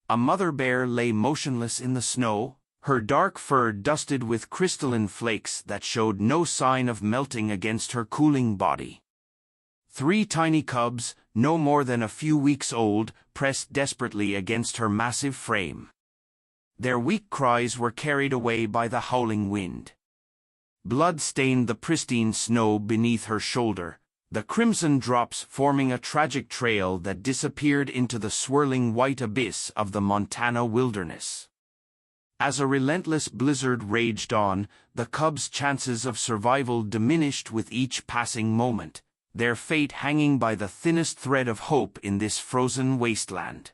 A mother bear lay motionless in the snow, her dark fur dusted with crystalline flakes that showed no sign of melting against her cooling body. 3 tiny cubs, no more than a few weeks old, pressed desperately against her massive frame. Their weak cries were carried away by the howling wind. Blood stained the pristine snow beneath her shoulder, the crimson drops forming a tragic trail that disappeared into the swirling white abyss of the Montana wilderness. As a relentless blizzard raged on, the cubs' chances of survival diminished with each passing moment, their fate hanging by the thinnest thread of hope in this frozen wasteland.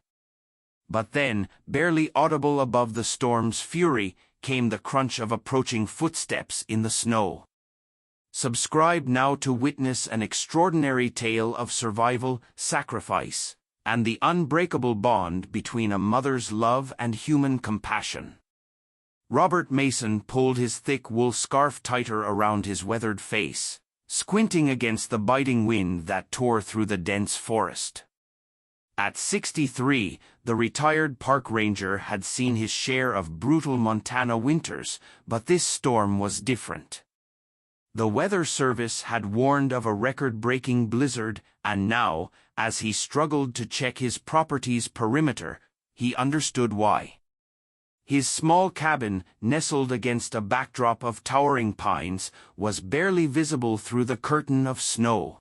But then, barely audible above the storm's fury, came the crunch of approaching footsteps in the snow. Subscribe now to witness an extraordinary tale of survival, sacrifice, and the unbreakable bond between a mother's love and human compassion. Robert Mason pulled his thick wool scarf tighter around his weathered face, squinting against the biting wind that tore through the dense forest. At 63, the retired park ranger had seen his share of brutal Montana winters, but this storm was different. The Weather Service had warned of a record-breaking blizzard, and now, as he struggled to check his property's perimeter, he understood why. His small cabin, nestled against a backdrop of towering pines, was barely visible through the curtain of snow.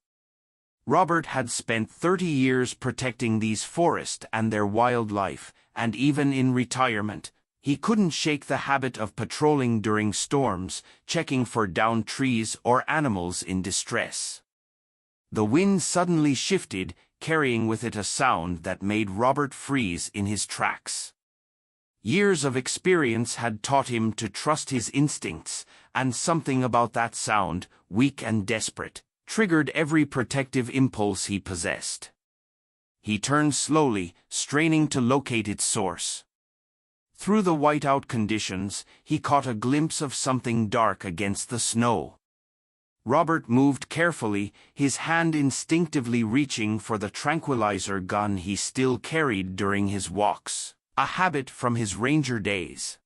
Robert had spent 30 years protecting these forests and their wildlife, and even in retirement, he couldn't shake the habit of patrolling during storms, checking for downed trees or animals in distress. The wind suddenly shifted, carrying with it a sound that made Robert freeze in his tracks. Years of experience had taught him to trust his instincts, and something about that sound, weak and desperate, triggered every protective impulse he possessed. He turned slowly, straining to locate its source. Through the whiteout conditions, he caught a glimpse of something dark against the snow. Robert moved carefully, his hand instinctively reaching for the tranquilizer gun he still carried during his walks, a habit from his ranger days.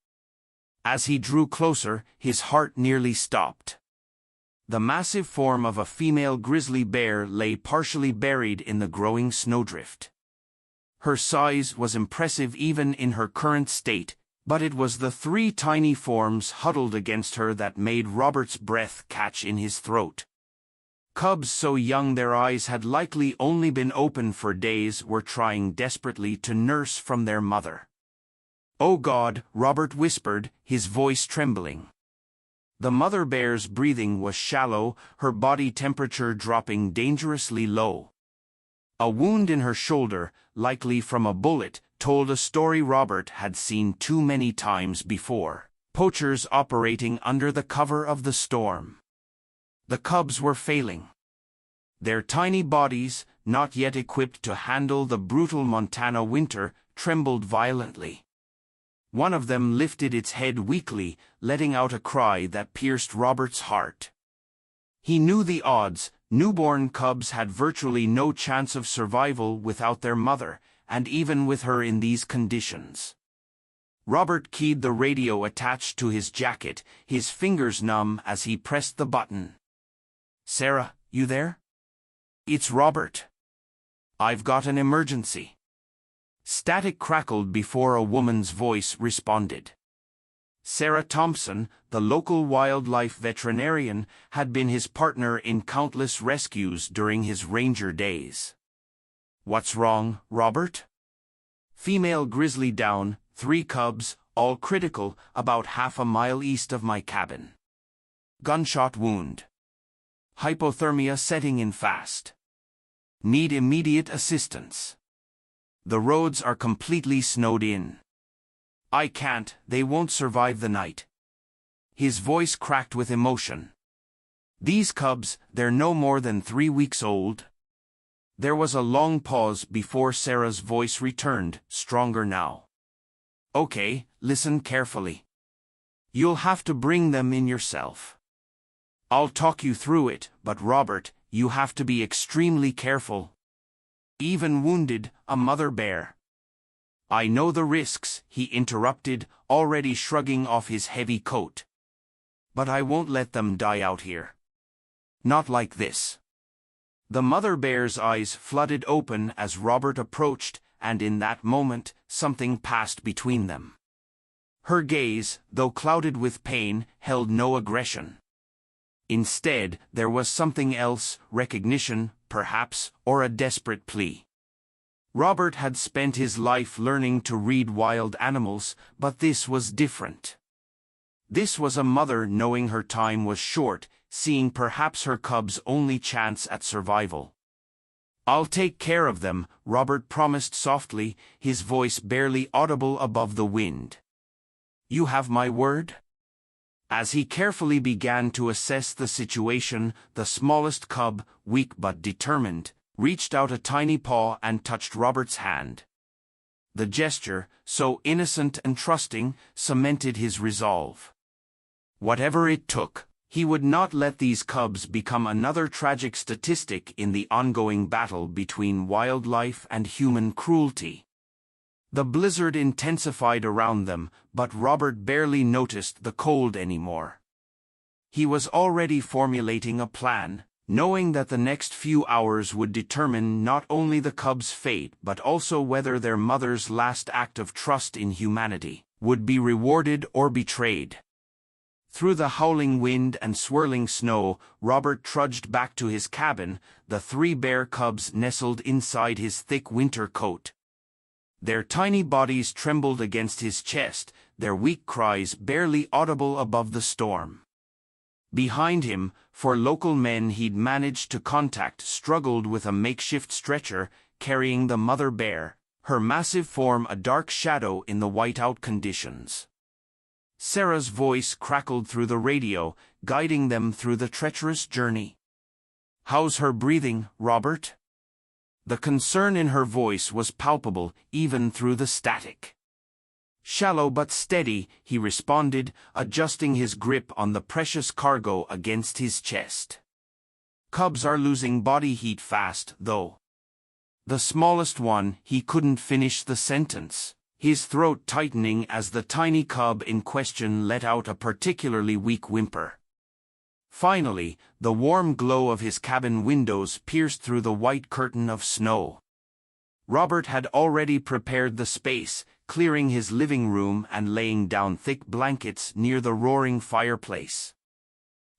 As he drew closer, his heart nearly stopped. The massive form of a female grizzly bear lay partially buried in the growing snowdrift. Her size was impressive even in her current state, but it was the 3 tiny forms huddled against her that made Robert's breath catch in his throat. Cubs so young their eyes had likely only been open for days were trying desperately to nurse from their mother. "Oh God," Robert whispered, his voice trembling. The mother bear's breathing was shallow, her body temperature dropping dangerously low. A wound in her shoulder, likely from a bullet, told a story Robert had seen too many times before. Poachers operating under the cover of the storm. The cubs were failing. Their tiny bodies, not yet equipped to handle the brutal Montana winter, trembled violently. One of them lifted its head weakly, letting out a cry that pierced Robert's heart. He knew the odds. Newborn cubs had virtually no chance of survival without their mother, and even with her in these conditions. Robert keyed the radio attached to his jacket, his fingers numb as he pressed the button. "Sarah, you there? It's Robert. I've got an emergency." Static crackled before a woman's voice responded. Sarah Thompson, the local wildlife veterinarian, had been his partner in countless rescues during his ranger days. "What's wrong, Robert?" "Female grizzly down, 3 cubs, all critical, about half a mile east of my cabin. Gunshot wound. Hypothermia setting in fast. Need immediate assistance. The roads are completely snowed in. I can't, they won't survive the night." His voice cracked with emotion. "These cubs, they're no more than 3 weeks old." There was a long pause before Sarah's voice returned, stronger now. "Okay, listen carefully. You'll have to bring them in yourself. I'll talk you through it, but Robert, you have to be extremely careful. Even wounded, a mother bear. I know the risks, he interrupted, already shrugging off his heavy coat. But I won't let them die out here. Not like this. The mother bear's eyes flooded open as Robert approached, and in that moment, something passed between them. Her gaze, though clouded with pain, held no aggression. Instead, there was something else, recognition, perhaps, or a desperate plea. Robert had spent his life learning to read wild animals, but this was different. This was a mother knowing her time was short, seeing perhaps her cub's only chance at survival. "I'll take care of them," Robert promised softly, his voice barely audible above the wind. "You have my word?" As he carefully began to assess the situation, the smallest cub, weak but determined, reached out a tiny paw and touched Robert's hand. The gesture, so innocent and trusting, cemented his resolve. Whatever it took, he would not let these cubs become another tragic statistic in the ongoing battle between wildlife and human cruelty. The blizzard intensified around them, but Robert barely noticed the cold anymore. He was already formulating a plan, knowing that the next few hours would determine not only the cubs' fate but also whether their mother's last act of trust in humanity would be rewarded or betrayed. Through the howling wind and swirling snow, Robert trudged back to his cabin, the 3 bear cubs nestled inside his thick winter coat. Their tiny bodies trembled against his chest, their weak cries barely audible above the storm. Behind him, 4 local men he'd managed to contact struggled with a makeshift stretcher, carrying the mother bear, her massive form a dark shadow in the whiteout conditions. Sarah's voice crackled through the radio, guiding them through the treacherous journey. "How's her breathing, Robert?" The concern in her voice was palpable, even through the static. "Shallow but steady," he responded, adjusting his grip on the precious cargo against his chest. "Cubs are losing body heat fast, though." The smallest one, he couldn't finish the sentence, his throat tightening as the tiny cub in question let out a particularly weak whimper. Finally, the warm glow of his cabin windows pierced through the white curtain of snow. Robert had already prepared the space, clearing his living room and laying down thick blankets near the roaring fireplace.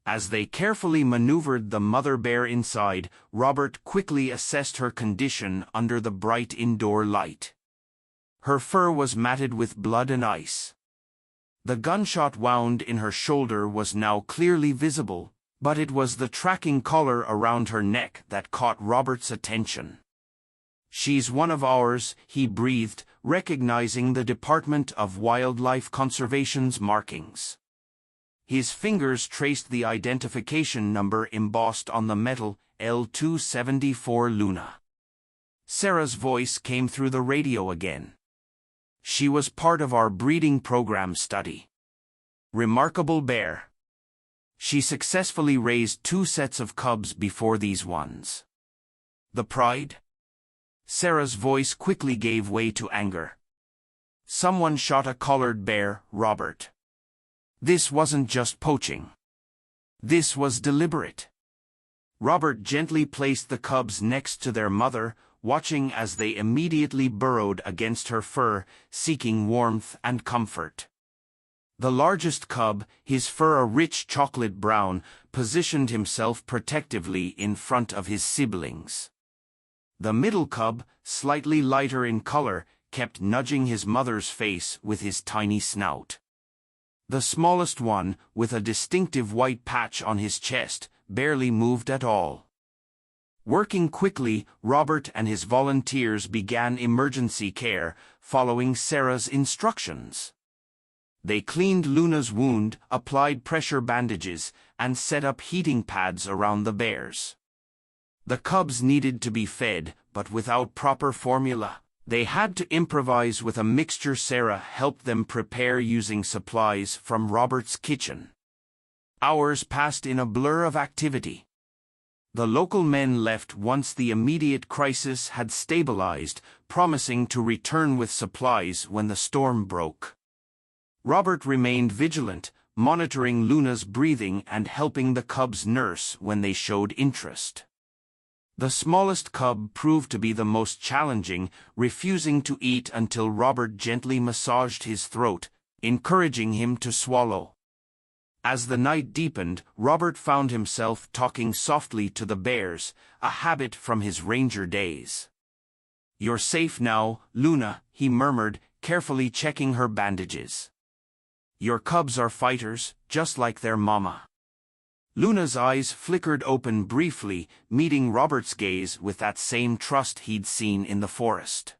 As they carefully maneuvered the mother bear inside, Robert quickly assessed her condition under the bright indoor light. Her fur was matted with blood and ice. The gunshot wound in her shoulder was now clearly visible, but it was the tracking collar around her neck that caught Robert's attention. "She's one of ours," he breathed, recognizing the Department of Wildlife Conservation's markings. His fingers traced the identification number embossed on the metal, L274 Luna. Sarah's voice came through the radio again. "She was part of our breeding program study. Remarkable bear. She successfully raised 2 sets of cubs before these ones." "The pride?" Sarah's voice quickly gave way to anger. "Someone shot a collared bear, Robert. This wasn't just poaching. This was deliberate." Robert gently placed the cubs next to their mother, watching as they immediately burrowed against her fur, seeking warmth and comfort. The largest cub, his fur a rich chocolate brown, positioned himself protectively in front of his siblings. The middle cub, slightly lighter in color, kept nudging his mother's face with his tiny snout. The smallest one, with a distinctive white patch on his chest, barely moved at all. Working quickly, Robert and his volunteers began emergency care, following Sarah's instructions. They cleaned Luna's wound, applied pressure bandages, and set up heating pads around the bears. The cubs needed to be fed, but without proper formula. They had to improvise with a mixture Sarah helped them prepare using supplies from Robert's kitchen. Hours passed in a blur of activity. The local men left once the immediate crisis had stabilized, promising to return with supplies when the storm broke. Robert remained vigilant, monitoring Luna's breathing and helping the cubs nurse when they showed interest. The smallest cub proved to be the most challenging, refusing to eat until Robert gently massaged his throat, encouraging him to swallow. As the night deepened, Robert found himself talking softly to the bears, a habit from his ranger days. "You're safe now, Luna," he murmured, carefully checking her bandages. "Your cubs are fighters, just like their mama." Luna's eyes flickered open briefly, meeting Robert's gaze with that same trust he'd seen in the forest.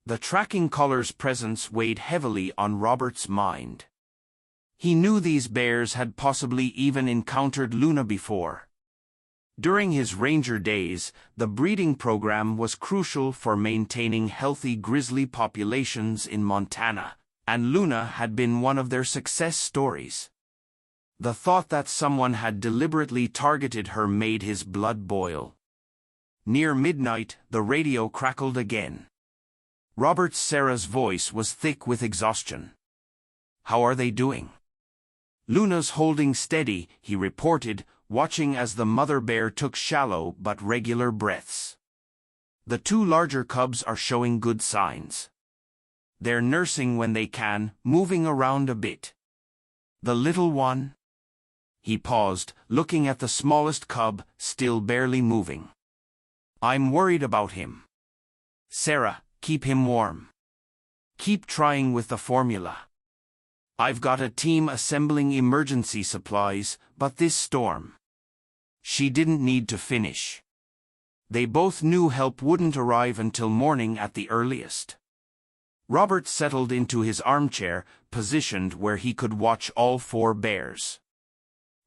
The tracking collar's presence weighed heavily on Robert's mind. He knew these bears had possibly even encountered Luna before. During his ranger days, the breeding program was crucial for maintaining healthy grizzly populations in Montana, and Luna had been one of their success stories. The thought that someone had deliberately targeted her made his blood boil. Near midnight, the radio crackled again. Robert Sarah's voice was thick with exhaustion. "How are they doing?" "Luna's holding steady," he reported, watching as the mother bear took shallow but regular breaths. "The two larger cubs are showing good signs. They're nursing when they can, moving around a bit. The little one?" He paused, looking at the smallest cub, still barely moving. "I'm worried about him. Sarah, keep him warm. Keep trying with the formula. I've got a team assembling emergency supplies, but this storm." She didn't need to finish. They both knew help wouldn't arrive until morning at the earliest. Robert settled into his armchair, positioned where he could watch all four bears.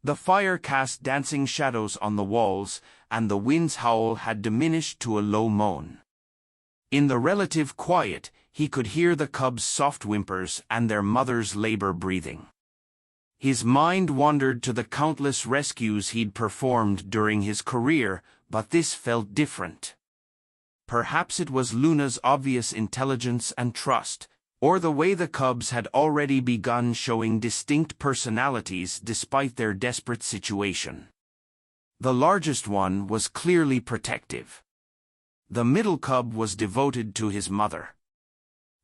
The fire cast dancing shadows on the walls, and the wind's howl had diminished to a low moan. In the relative quiet, he could hear the cubs' soft whimpers and their mother's labor breathing. His mind wandered to the countless rescues he'd performed during his career, but this felt different. Perhaps it was Luna's obvious intelligence and trust, or the way the cubs had already begun showing distinct personalities despite their desperate situation. The largest one was clearly protective. The middle cub was devoted to his mother.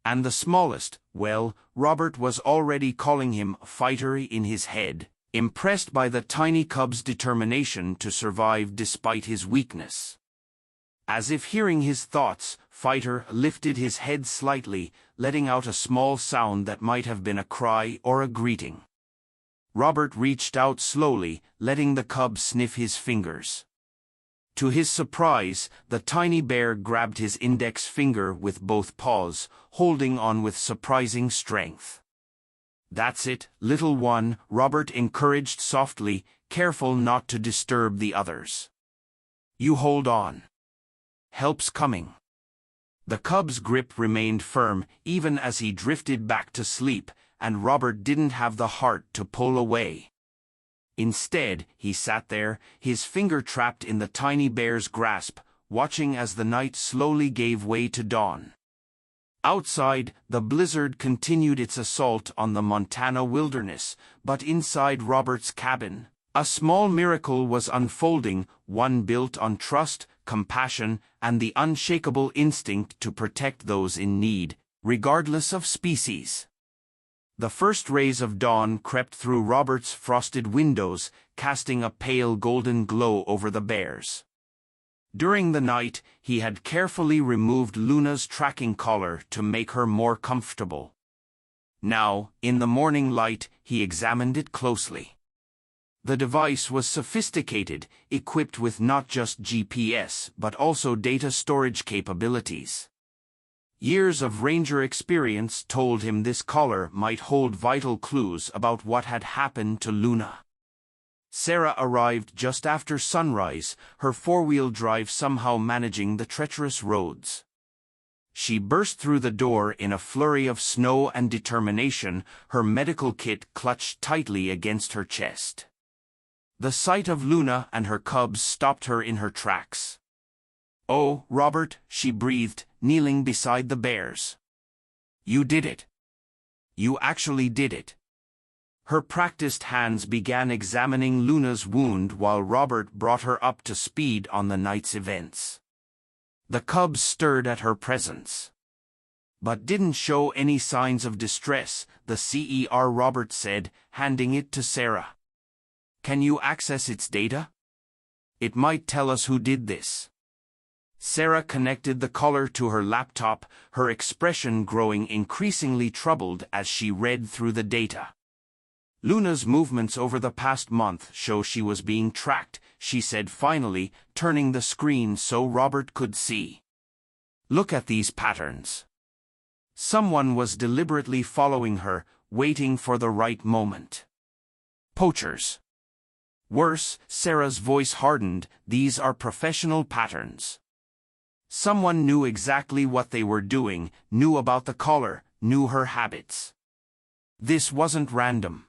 And the smallest, well, Robert was already calling him fighter in his head, impressed by the tiny cub's determination to survive despite his weakness. As if hearing his thoughts, Fighter lifted his head slightly, letting out a small sound that might have been a cry or a greeting. Robert reached out slowly, letting the cub sniff his fingers. To his surprise, the tiny bear grabbed his index finger with both paws, holding on with surprising strength. "That's it, little one," Robert encouraged softly, careful not to disturb the others. "You hold on. Help's coming." The cub's grip remained firm, even as he drifted back to sleep, and Robert didn't have the heart to pull away. Instead, he sat there, his finger trapped in the tiny bear's grasp, watching as the night slowly gave way to dawn. Outside, the blizzard continued its assault on the Montana wilderness, but inside Robert's cabin, a small miracle was unfolding, one built on trust, compassion, and the unshakable instinct to protect those in need, regardless of species. The first rays of dawn crept through Robert's frosted windows, casting a pale golden glow over the bears. During the night, he had carefully removed Luna's tracking collar to make her more comfortable. Now, in the morning light, he examined it closely. The device was sophisticated, equipped with not just GPS but also data storage capabilities. Years of ranger experience told him this collar might hold vital clues about what had happened to Luna. Sarah arrived just after sunrise, her four-wheel drive somehow managing the treacherous roads. She burst through the door in a flurry of snow and determination, her medical kit clutched tightly against her chest. The sight of Luna and her cubs stopped her in her tracks. "Oh, Robert," she breathed, kneeling beside the bears. "You did it. You actually did it." Her practiced hands began examining Luna's wound while Robert brought her up to speed on the night's events. The cubs stirred at her presence, but didn't show any signs of distress, the CER Robert said, handing it to Sarah. "Can you access its data? It might tell us who did this." Sarah connected the collar to her laptop, her expression growing increasingly troubled as she read through the data. "Luna's movements over the past month show she was being tracked," she said finally, turning the screen so Robert could see. "Look at these patterns. Someone was deliberately following her, waiting for the right moment. Poachers. Worse," Sarah's voice hardened, "these are professional patterns. Someone knew exactly what they were doing, knew about the collar, knew her habits. This wasn't random."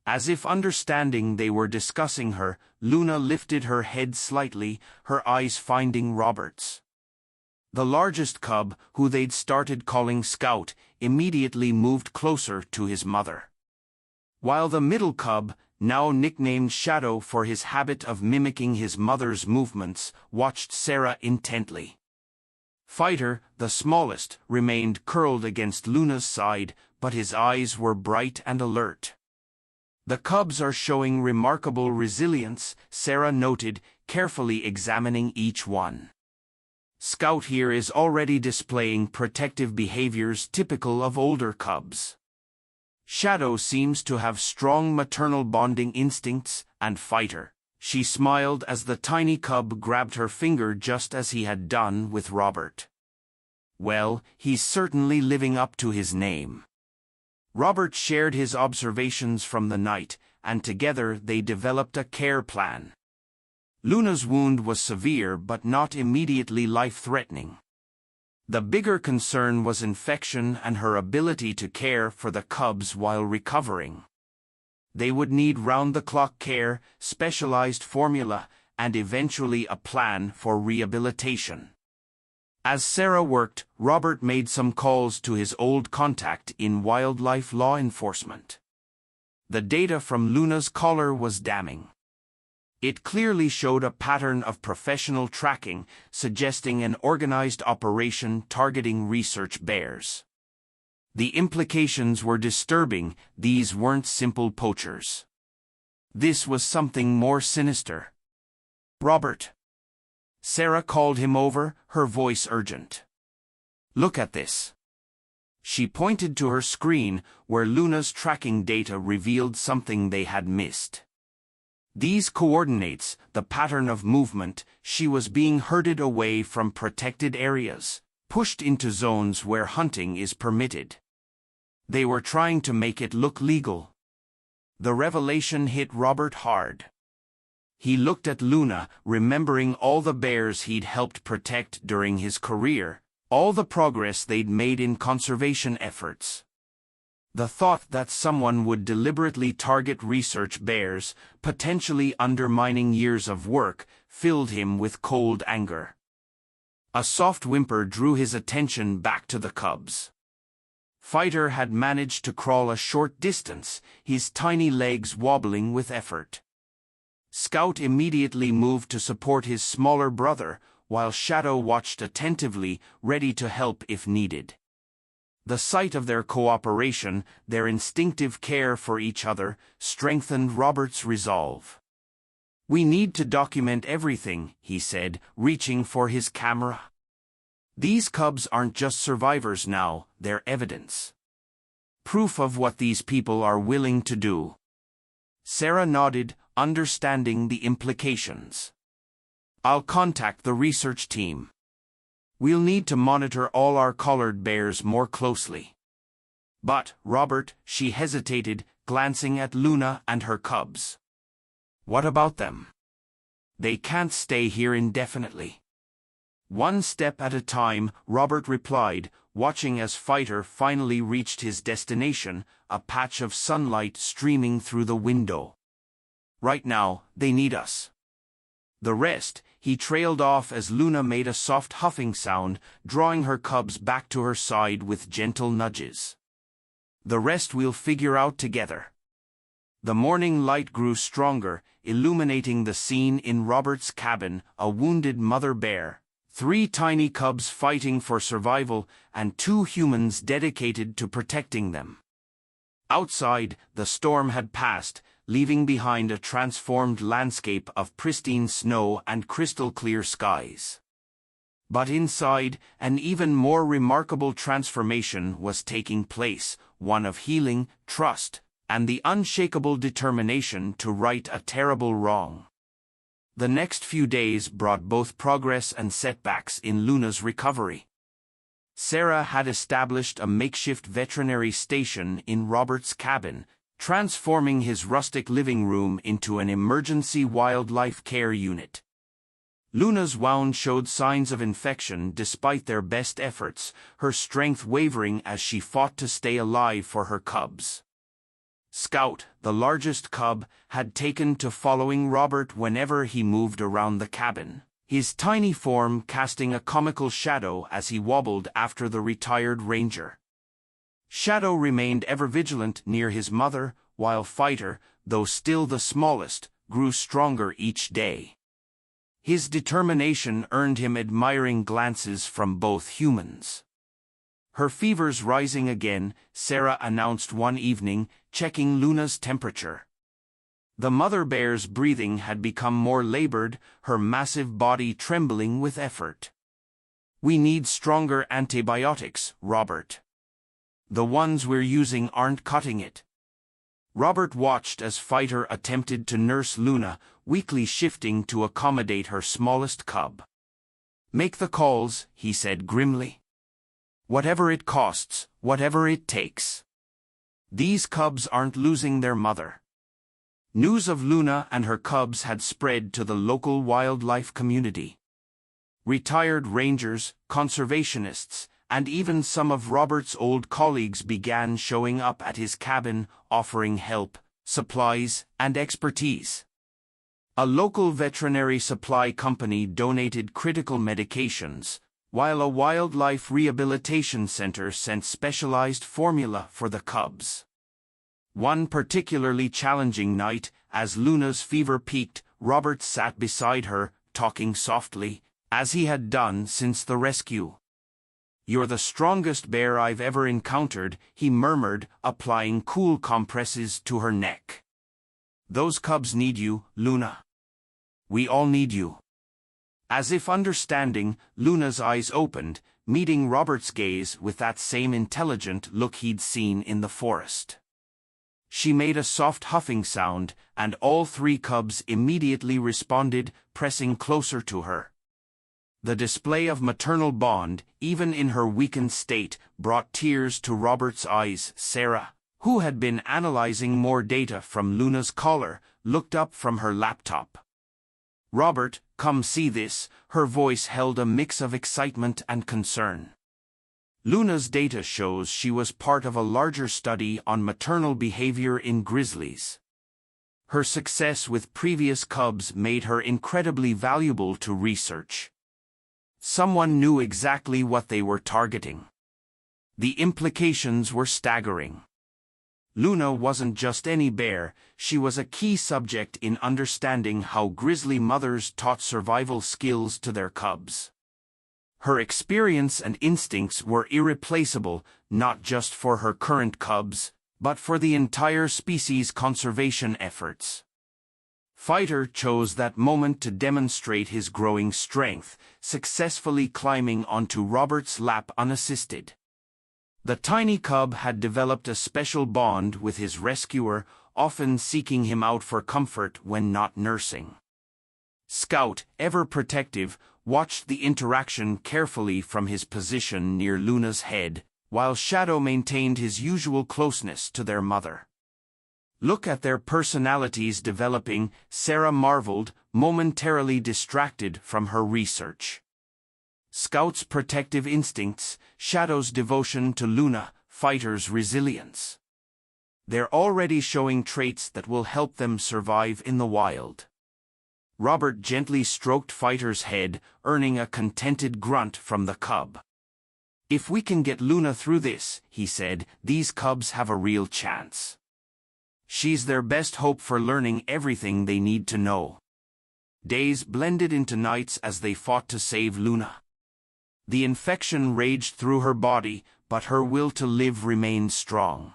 As if understanding they were discussing her, Luna lifted her head slightly, her eyes finding Robert's. The largest cub, who they'd started calling Scout, immediately moved closer to his mother. While the middle cub, now nicknamed Shadow for his habit of mimicking his mother's movements, watched Sarah intently. Fighter, the smallest, remained curled against Luna's side, but his eyes were bright and alert. "The cubs are showing remarkable resilience," Sarah noted, carefully examining each one. "Scout here is already displaying protective behaviors typical of older cubs. Shadow seems to have strong maternal bonding instincts, and Fighter." She smiled as the tiny cub grabbed her finger just as he had done with Robert. "Well, he's certainly living up to his name." Robert shared his observations from the night, and together they developed a care plan. Luna's wound was severe but not immediately life-threatening. The bigger concern was infection and her ability to care for the cubs while recovering. They would need round-the-clock care, specialized formula, and eventually a plan for rehabilitation. As Sarah worked, Robert made some calls to his old contact in wildlife law enforcement. The data from Luna's collar was damning. It clearly showed a pattern of professional tracking, suggesting an organized operation targeting research bears. The implications were disturbing. These weren't simple poachers. This was something more sinister. "Robert." Sarah called him over, her voice urgent. "Look at this." She pointed to her screen, where Luna's tracking data revealed something they had missed. These coordinates, the pattern of movement. She was being herded away from protected areas, pushed into zones where hunting is permitted. They were trying to make it look legal. The revelation hit Robert hard. He looked at Luna, remembering all the bears he'd helped protect during his career, all the progress they'd made in conservation efforts. The thought that someone would deliberately target research bears, potentially undermining years of work, filled him with cold anger. A soft whimper drew his attention back to the cubs. Fighter had managed to crawl a short distance, his tiny legs wobbling with effort. Scout immediately moved to support his smaller brother, while Shadow watched attentively, ready to help if needed. The sight of their cooperation, their instinctive care for each other, strengthened Robert's resolve. "We need to document everything," he said, reaching for his camera. "These cubs aren't just survivors now, they're evidence. Proof of what these people are willing to do." Sarah nodded, understanding the implications. "I'll contact the research team. We'll need to monitor all our collared bears more closely." "But, Robert," she hesitated, glancing at Luna and her cubs. "What about them? They can't stay here indefinitely." "One step at a time," Robert replied, watching as Fighter finally reached his destination, a patch of sunlight streaming through the window. Right now, they need us. The rest, he trailed off as Luna made a soft huffing sound, drawing her cubs back to her side with gentle nudges. The rest we'll figure out together. The morning light grew stronger, illuminating the scene in Robert's cabin, a wounded mother bear, 3 tiny cubs fighting for survival, and 2 humans dedicated to protecting them. Outside, the storm had passed, leaving behind a transformed landscape of pristine snow and crystal-clear skies. But inside, an even more remarkable transformation was taking place, one of healing, trust, and the unshakable determination to right a terrible wrong. The next few days brought both progress and setbacks in Luna's recovery. Sarah had established a makeshift veterinary station in Robert's cabin, transforming his rustic living room into an emergency wildlife care unit. Luna's wound showed signs of infection despite their best efforts, her strength wavering as she fought to stay alive for her cubs. Scout, the largest cub, had taken to following Robert whenever he moved around the cabin, his tiny form casting a comical shadow as he wobbled after the retired ranger. Shadow remained ever vigilant near his mother, while Fighter, though still the smallest, grew stronger each day. His determination earned him admiring glances from both humans. Her fever's rising again, Sarah announced one evening, checking Luna's temperature. The mother bear's breathing had become more labored, her massive body trembling with effort. "We need stronger antibiotics, Robert. The ones we're using aren't cutting it." Robert watched as Fighter attempted to nurse Luna, weakly shifting to accommodate her smallest cub. "Make the calls," he said grimly. "Whatever it costs, whatever it takes. These cubs aren't losing their mother." News of Luna and her cubs had spread to the local wildlife community. Retired rangers, conservationists, and even some of Robert's old colleagues began showing up at his cabin, offering help, supplies, and expertise. A local veterinary supply company donated critical medications, while a wildlife rehabilitation center sent specialized formula for the cubs. One particularly challenging night, as Luna's fever peaked, Robert sat beside her, talking softly, as he had done since the rescue. "You're the strongest bear I've ever encountered," he murmured, applying cool compresses to her neck. "Those cubs need you, Luna. We all need you." As if understanding, Luna's eyes opened, meeting Robert's gaze with that same intelligent look he'd seen in the forest. She made a soft huffing sound, and all 3 cubs immediately responded, pressing closer to her. The display of maternal bond, even in her weakened state, brought tears to Robert's eyes. Sarah, who had been analyzing more data from Luna's collar, looked up from her laptop. "Robert, come see this," her voice held a mix of excitement and concern. Luna's data shows she was part of a larger study on maternal behavior in grizzlies. Her success with previous cubs made her incredibly valuable to research. Someone knew exactly what they were targeting. The implications were staggering. Luna wasn't just any bear, she was a key subject in understanding how grizzly mothers taught survival skills to their cubs. Her experience and instincts were irreplaceable, not just for her current cubs, but for the entire species' conservation efforts. Fighter chose that moment to demonstrate his growing strength, successfully climbing onto Robert's lap unassisted. The tiny cub had developed a special bond with his rescuer, often seeking him out for comfort when not nursing. Scout, ever protective, watched the interaction carefully from his position near Luna's head, while Shadow maintained his usual closeness to their mother. "Look at their personalities developing," Sarah marveled, momentarily distracted from her research. Scout's protective instincts, Shadow's devotion to Luna, Fighter's resilience. They're already showing traits that will help them survive in the wild. Robert gently stroked Fighter's head, earning a contented grunt from the cub. If we can get Luna through this, he said, these cubs have a real chance. She's their best hope for learning everything they need to know. Days blended into nights as they fought to save Luna. The infection raged through her body, but her will to live remained strong.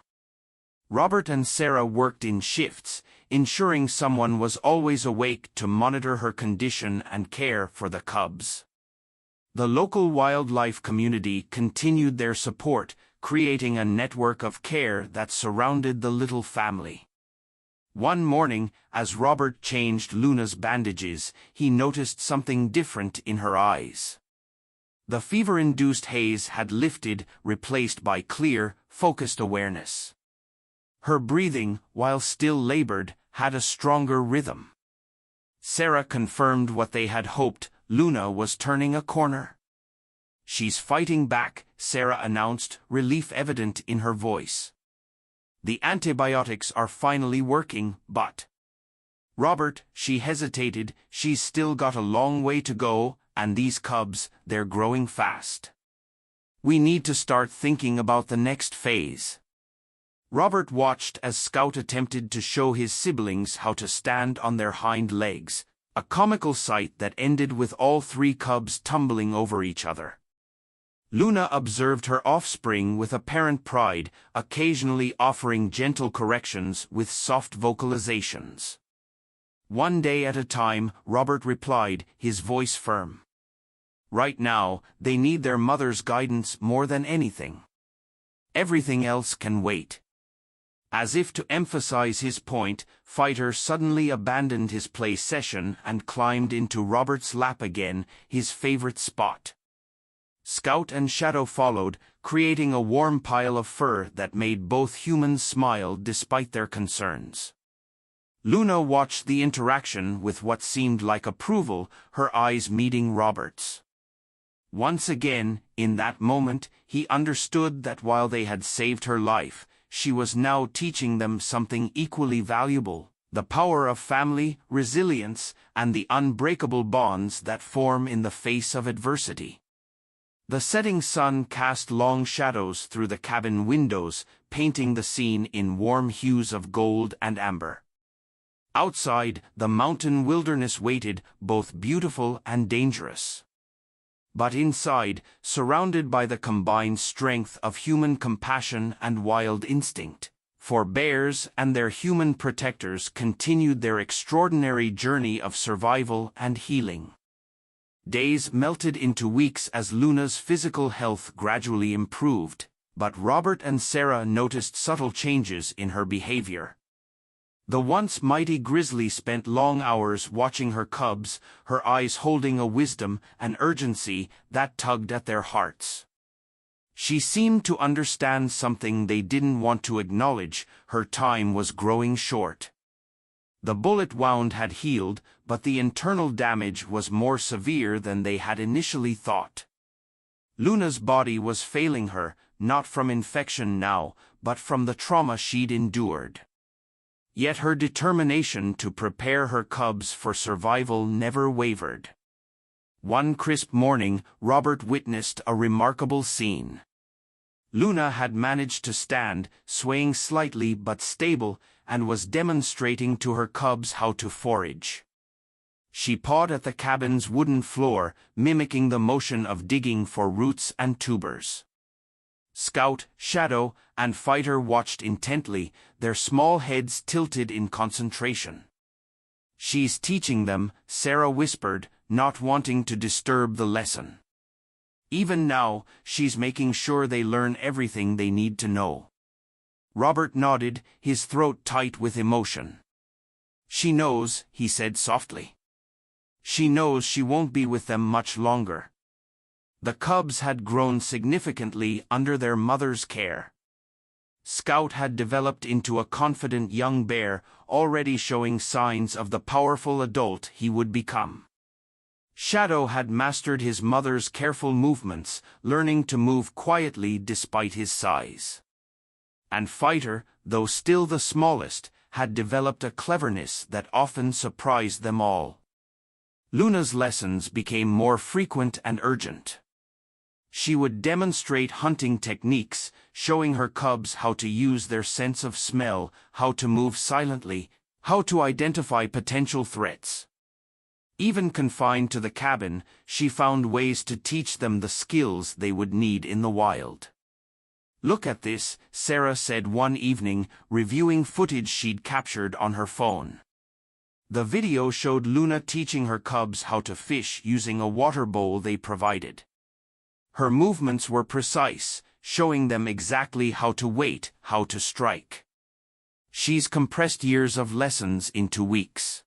Robert and Sarah worked in shifts, ensuring someone was always awake to monitor her condition and care for the cubs. The local wildlife community continued their support, creating a network of care that surrounded the little family. One morning, as Robert changed Luna's bandages, he noticed something different in her eyes. The fever-induced haze had lifted, replaced by clear, focused awareness. Her breathing, while still labored, had a stronger rhythm. Sarah confirmed what they had hoped: Luna was turning a corner. She's fighting back, Sarah announced, relief evident in her voice. The antibiotics are finally working, but... Robert, she hesitated, she's still got a long way to go, and these cubs, they're growing fast. We need to start thinking about the next phase. Robert watched as Scout attempted to show his siblings how to stand on their hind legs, a comical sight that ended with all three cubs tumbling over each other. Luna observed her offspring with apparent pride, occasionally offering gentle corrections with soft vocalizations. One day at a time, Robert replied, his voice firm. Right now, they need their mother's guidance more than anything. Everything else can wait. As if to emphasize his point, Fighter suddenly abandoned his play session and climbed into Robert's lap again, his favorite spot. Scout and Shadow followed, creating a warm pile of fur that made both humans smile despite their concerns. Luna watched the interaction with what seemed like approval, her eyes meeting Robert's. Once again, in that moment, he understood that while they had saved her life, she was now teaching them something equally valuable: the power of family, resilience, and the unbreakable bonds that form in the face of adversity. The setting sun cast long shadows through the cabin windows, painting the scene in warm hues of gold and amber. Outside, the mountain wilderness waited, both beautiful and dangerous. But inside, surrounded by the combined strength of human compassion and wild instinct, for bears and their human protectors continued their extraordinary journey of survival and healing. Days melted into weeks as Luna's physical health gradually improved, but Robert and Sarah noticed subtle changes in her behavior. The once mighty grizzly spent long hours watching her cubs, her eyes holding a wisdom and urgency that tugged at their hearts. She seemed to understand something they didn't want to acknowledge: her time was growing short. The bullet wound had healed, but the internal damage was more severe than they had initially thought. Luna's body was failing her, not from infection now, but from the trauma she'd endured. Yet her determination to prepare her cubs for survival never wavered. One crisp morning, Robert witnessed a remarkable scene. Luna had managed to stand, swaying slightly but stable, and was demonstrating to her cubs how to forage. She pawed at the cabin's wooden floor, mimicking the motion of digging for roots and tubers. Scout, Shadow, and Fighter watched intently, their small heads tilted in concentration. "She's teaching them," Sarah whispered, not wanting to disturb the lesson. "Even now, she's making sure they learn everything they need to know." Robert nodded, his throat tight with emotion. "She knows," he said softly. "She knows she won't be with them much longer." The cubs had grown significantly under their mother's care. Scout had developed into a confident young bear, already showing signs of the powerful adult he would become. Shadow had mastered his mother's careful movements, learning to move quietly despite his size. And Fighter, though still the smallest, had developed a cleverness that often surprised them all. Luna's lessons became more frequent and urgent. She would demonstrate hunting techniques, showing her cubs how to use their sense of smell, how to move silently, how to identify potential threats. Even confined to the cabin, she found ways to teach them the skills they would need in the wild. "Look at this," Sarah said one evening, reviewing footage she'd captured on her phone. The video showed Luna teaching her cubs how to fish using a water bowl they provided. Her movements were precise, showing them exactly how to wait, how to strike. She's compressed years of lessons into weeks.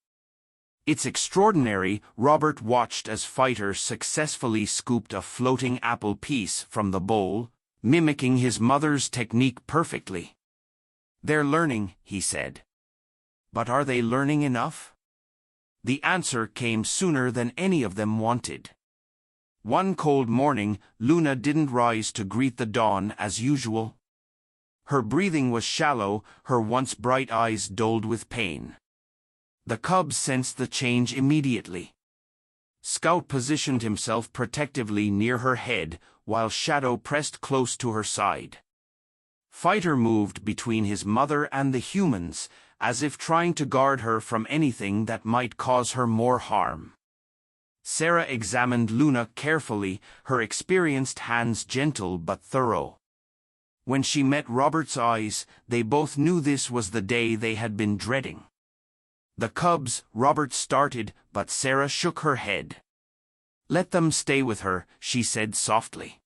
"It's extraordinary," Robert watched as Fighter successfully scooped a floating apple piece from the bowl, mimicking his mother's technique perfectly. "They're learning," he said. But are they learning enough? The answer came sooner than any of them wanted. One cold morning, Luna didn't rise to greet the dawn as usual. Her breathing was shallow, her once bright eyes dulled with pain. The cubs sensed the change immediately. Scout positioned himself protectively near her head, while Shadow pressed close to her side. Fighter moved between his mother and the humans, as if trying to guard her from anything that might cause her more harm. Sarah examined Luna carefully, her experienced hands gentle but thorough. When she met Robert's eyes, they both knew this was the day they had been dreading. "The cubs," Robert started, but Sarah shook her head. "Let them stay with her," she said softly.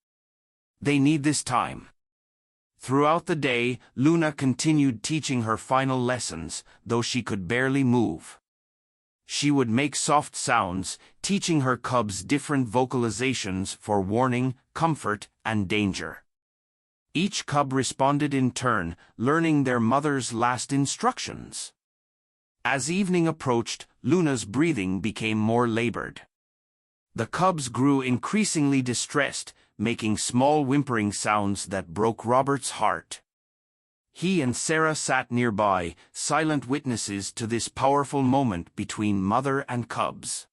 "They need this time." Throughout the day, Luna continued teaching her final lessons, though she could barely move. She would make soft sounds, teaching her cubs different vocalizations for warning, comfort, and danger. Each cub responded in turn, learning their mother's last instructions. As evening approached, Luna's breathing became more labored. The cubs grew increasingly distressed, making small whimpering sounds that broke Robert's heart. He and Sarah sat nearby, silent witnesses to this powerful moment between mother and cubs.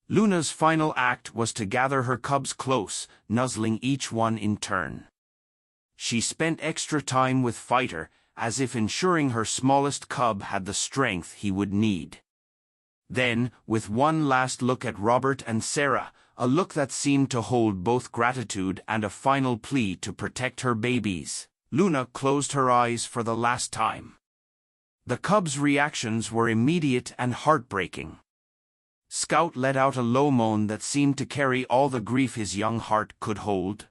Luna's final act was to gather her cubs close, nuzzling each one in turn. She spent extra time with Fighter, as if ensuring her smallest cub had the strength he would need. Then, with one last look at Robert and Sarah, a look that seemed to hold both gratitude and a final plea to protect her babies, Luna closed her eyes for the last time. The cubs' reactions were immediate and heartbreaking. Scout let out a low moan that seemed to carry all the grief his young heart could hold.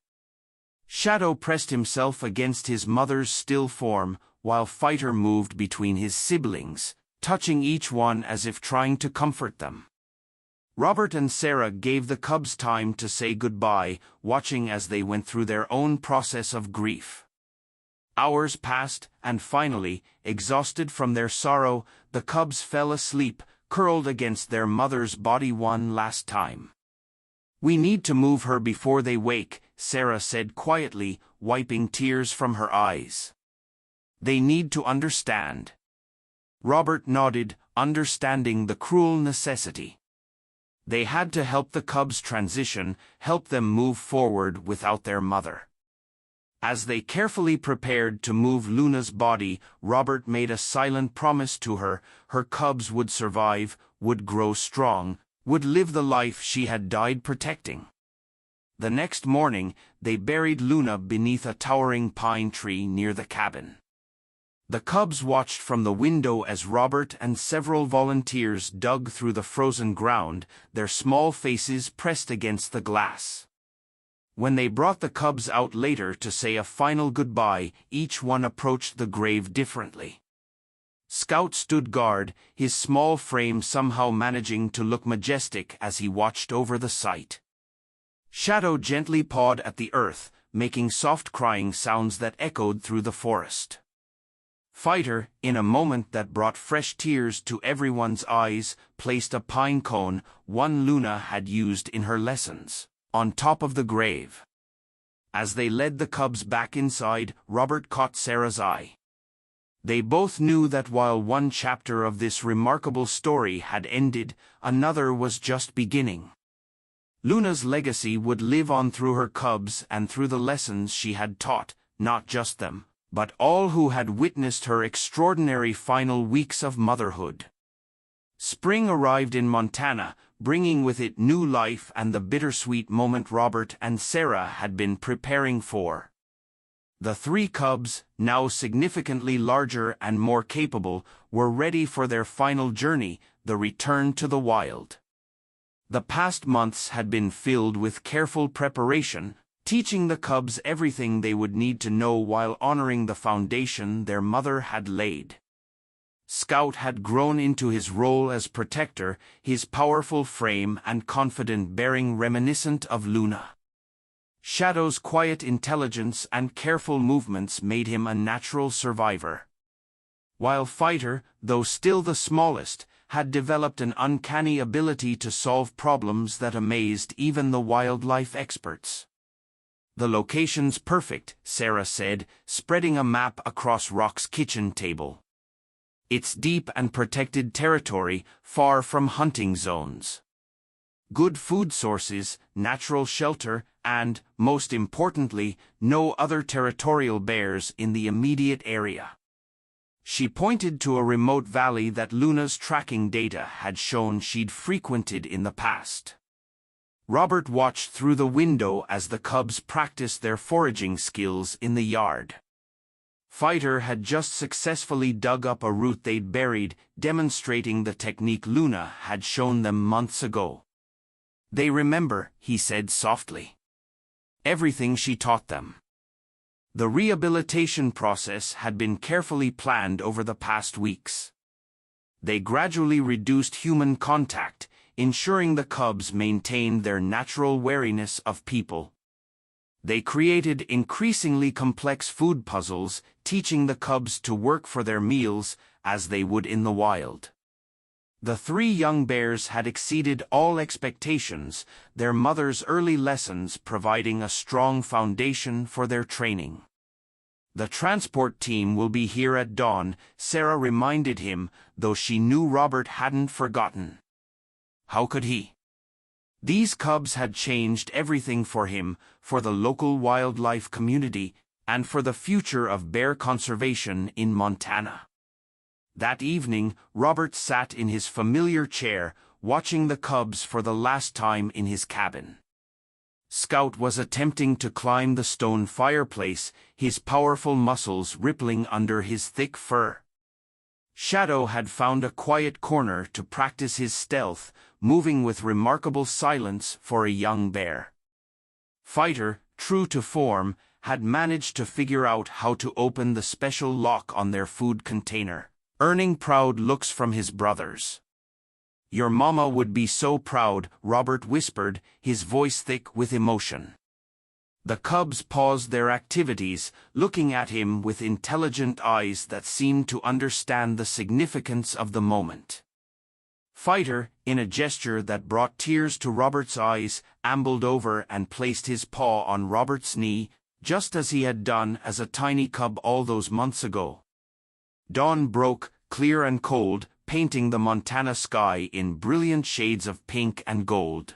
Shadow pressed himself against his mother's still form, while Fighter moved between his siblings, touching each one as if trying to comfort them. Robert and Sarah gave the cubs time to say goodbye, watching as they went through their own process of grief. Hours passed, and finally, exhausted from their sorrow, the cubs fell asleep, curled against their mother's body one last time. "We need to move her before they wake," Sarah said quietly, wiping tears from her eyes. "They need to understand." Robert nodded, understanding the cruel necessity. They had to help the cubs transition, help them move forward without their mother. As they carefully prepared to move Luna's body, Robert made a silent promise to her: her cubs would survive, would grow strong, would live the life she had died protecting. The next morning, they buried Luna beneath a towering pine tree near the cabin. The cubs watched from the window as Robert and several volunteers dug through the frozen ground, their small faces pressed against the glass. When they brought the cubs out later to say a final goodbye, each one approached the grave differently. Scout stood guard, his small frame somehow managing to look majestic as he watched over the site. Shadow gently pawed at the earth, making soft crying sounds that echoed through the forest. Fighter, in a moment that brought fresh tears to everyone's eyes, placed a pine cone, one Luna had used in her lessons, on top of the grave. As they led the cubs back inside, Robert caught Sarah's eye. They both knew that while one chapter of this remarkable story had ended, another was just beginning. Luna's legacy would live on through her cubs and through the lessons she had taught, not just them, but all who had witnessed her extraordinary final weeks of motherhood. Spring arrived in Montana, bringing with it new life and the bittersweet moment Robert and Sarah had been preparing for. The three cubs, now significantly larger and more capable, were ready for their final journey, the return to the wild. The past months had been filled with careful preparation, teaching the cubs everything they would need to know while honoring the foundation their mother had laid. Scout had grown into his role as protector, his powerful frame and confident bearing reminiscent of Luna. Shadow's quiet intelligence and careful movements made him a natural survivor. While Fighter, though still the smallest, had developed an uncanny ability to solve problems that amazed even the wildlife experts. "The location's perfect," Sarah said, spreading a map across Rock's kitchen table. "It's deep and protected territory, far from hunting zones. Good food sources, natural shelter, and, most importantly, no other territorial bears in the immediate area." She pointed to a remote valley that Luna's tracking data had shown she'd frequented in the past. Robert watched through the window as the cubs practiced their foraging skills in the yard. Fighter had just successfully dug up a root they'd buried, demonstrating the technique Luna had shown them months ago. "They remember," he said softly. "Everything she taught them." The rehabilitation process had been carefully planned over the past weeks. They gradually reduced human contact, ensuring the cubs maintained their natural wariness of people. They created increasingly complex food puzzles, teaching the cubs to work for their meals as they would in the wild. The three young bears had exceeded all expectations, their mother's early lessons providing a strong foundation for their training. "The transport team will be here at dawn," Sarah reminded him, though she knew Robert hadn't forgotten. How could he? These cubs had changed everything for him, for the local wildlife community, and for the future of bear conservation in Montana. That evening, Robert sat in his familiar chair, watching the cubs for the last time in his cabin. Scout was attempting to climb the stone fireplace, his powerful muscles rippling under his thick fur. Shadow had found a quiet corner to practice his stealth, moving with remarkable silence for a young bear. Fighter, true to form, had managed to figure out how to open the special lock on their food container, earning proud looks from his brothers. "Your mama would be so proud," Robert whispered, his voice thick with emotion. The cubs paused their activities, looking at him with intelligent eyes that seemed to understand the significance of the moment. Fighter, in a gesture that brought tears to Robert's eyes, ambled over and placed his paw on Robert's knee, just as he had done as a tiny cub all those months ago. Dawn broke, clear and cold, painting the Montana sky in brilliant shades of pink and gold.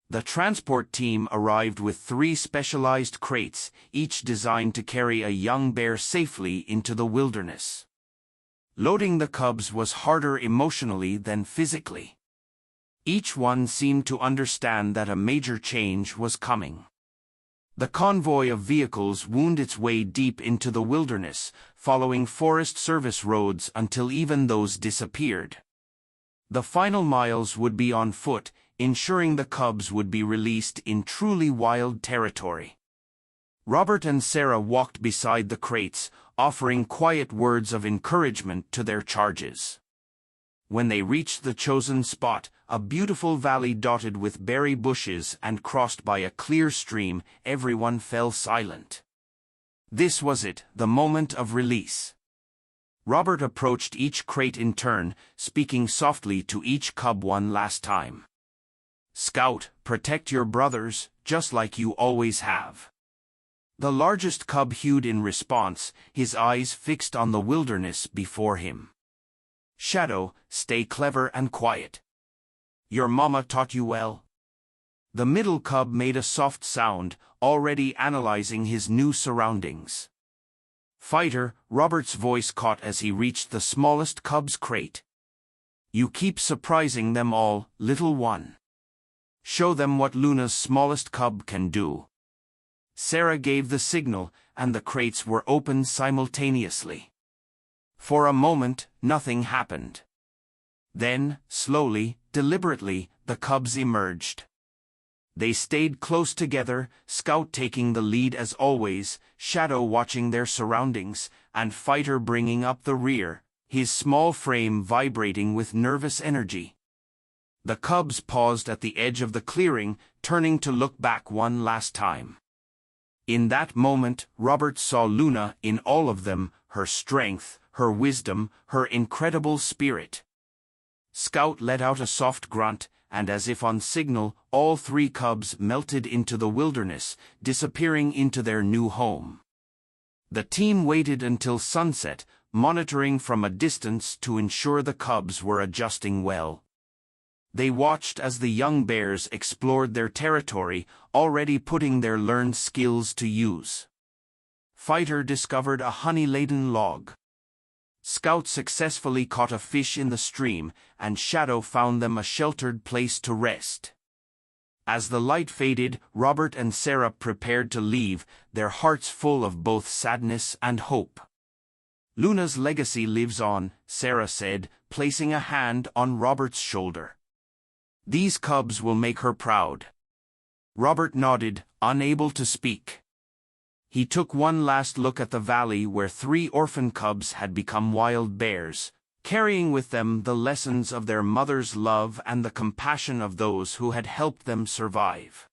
The transport team arrived with 3 specialized crates, each designed to carry a young bear safely into the wilderness. Loading the cubs was harder emotionally than physically. Each one seemed to understand that a major change was coming. The convoy of vehicles wound its way deep into the wilderness, following Forest Service roads until even those disappeared. The final miles would be on foot, ensuring the cubs would be released in truly wild territory. Robert and Sarah walked beside the crates, offering quiet words of encouragement to their charges. When they reached the chosen spot, a beautiful valley dotted with berry bushes and crossed by a clear stream, everyone fell silent. This was it, the moment of release. Robert approached each crate in turn, speaking softly to each cub one last time. "Scout, protect your brothers, just like you always have." The largest cub hewed in response, his eyes fixed on the wilderness before him. "Shadow, stay clever and quiet. Your mama taught you well." The middle cub made a soft sound, already analyzing his new surroundings. "Fighter," Robert's voice caught as he reached the smallest cub's crate. "You keep surprising them all, little one. Show them what Luna's smallest cub can do." Sarah gave the signal, and the crates were opened simultaneously. For a moment, nothing happened. Then, slowly, deliberately, the cubs emerged. They stayed close together, Scout taking the lead as always, Shadow watching their surroundings, and Fighter bringing up the rear, his small frame vibrating with nervous energy. The cubs paused at the edge of the clearing, turning to look back one last time. In that moment, Robert saw Luna in all of them, her strength, her wisdom, her incredible spirit. Scout let out a soft grunt, and as if on signal, all three cubs melted into the wilderness, disappearing into their new home. The team waited until sunset, monitoring from a distance to ensure the cubs were adjusting well. They watched as the young bears explored their territory, already putting their learned skills to use. Fighter discovered a honey-laden log. Scout successfully caught a fish in the stream, and Shadow found them a sheltered place to rest. As the light faded, Robert and Sarah prepared to leave, their hearts full of both sadness and hope. "Luna's legacy lives on," Sarah said, placing a hand on Robert's shoulder. "These cubs will make her proud." Robert nodded, unable to speak. He took one last look at the valley where three orphan cubs had become wild bears, carrying with them the lessons of their mother's love and the compassion of those who had helped them survive.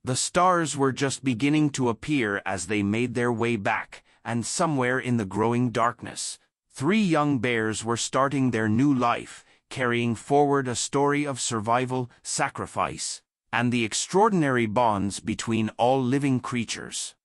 The stars were just beginning to appear as they made their way back, and somewhere in the growing darkness, three young bears were starting their new life, carrying forward a story of survival, sacrifice, and the extraordinary bonds between all living creatures.